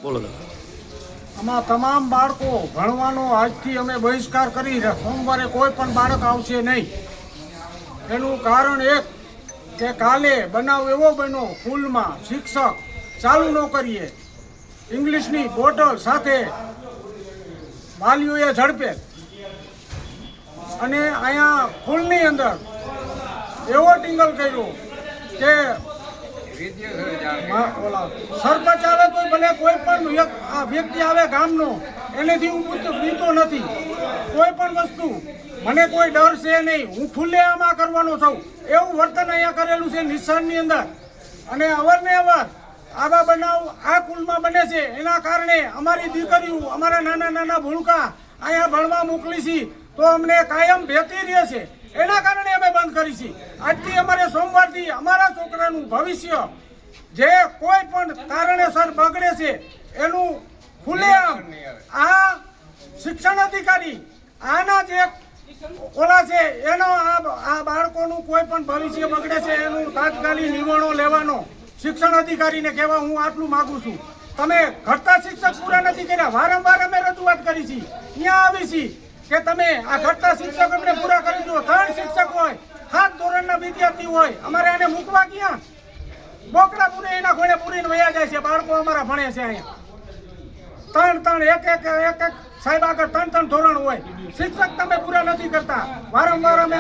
બોલો. આમાં તમામ બાળકો ભણવાનો આજથી અમે બહિષ્કાર કરી સોમવારે કોઈ પણ બાળક આવશે નહીં. એનું કારણ એક કે કાલે બનાવ એવો બન્યો, સ્કૂલમાં શિક્ષક ચાલુ ન કરીએ ઇંગ્લિશની બોટલ સાથે વાલીઓએ ઝડપે અને અહીંયા સ્કૂલની અંદર એવો ટિંગલ કર્યો કે સરપંચ આવે તો ભલે કોઈ પણ વ્યક્તિ આવે ગામનો એનેથી હું બીતો નથી. કોઈ પણ વસ્તુ મને કોઈ ડર છે નહીં, હું ખુલ્લે આમાં કરવાનો છું એવું વર્તન અહીંયા કરેલું છે નિશાનની અંદર. અને અવારનવાર આવા બનાવ આ કુલમાં બને છે. એના કારણે અમારી દીકરીઓ, અમારા નાના નાના ભૂલકા અહીંયા ભણવા મોકલી છે તો અમને કાયમ ભેતી રહે છે. એના કારણે અમે બંધ કરી છે. આજથી અમારે સોમવારથી અમારા છોકરાનું ભવિષ્ય જે કોઈ પણ કારણેસર બગડે છે એનું ખુલ્લેઆમ આ શિક્ષણ અધિકારી આના જે ઓલા છે એનો આ બાળકોનું કોઈ પણ ભવિષ્ય બગડે છે એનું તાત્કાલિક નિર્ણયો લેવાનો શિક્ષણ અધિકારીને કહેવા હું આટલું માંગુ છું. તમે ઘટતા શિક્ષક પૂરા નથી કર્યા. વારંવાર અમે રજૂઆત કરી છે, અહીંયા આવી છે કે તમે આ ઘટતા શિક્ષક અમને પૂરા કરી દો. 3 શિક્ષક હોય, 7 ધોરણના વિદ્યાર્થી હોય, અમારે આને મૂકવા ક્યાં? બોકડા પૂરે એના ઘોડે પૂરીને વયા જાય છે. બાળકો અમારા ભણે છે અહીંયા 3 એક સાહેબ આગળ 3 ધોરણ હોય. શિક્ષક તમે પૂરા નથી કરતા. વારંવાર અમે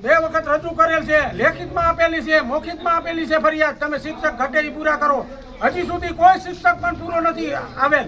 2 વખત રજૂ કરેલ છે, લેખિતમાં આપેલી છે, મૌખિકમાં આપેલી છે ફરિયાદ. તમે શિક્ષક ઘટે એ પૂરા કરો. હજી સુધી કોઈ શિક્ષક પણ પૂરો નથી આવેલ.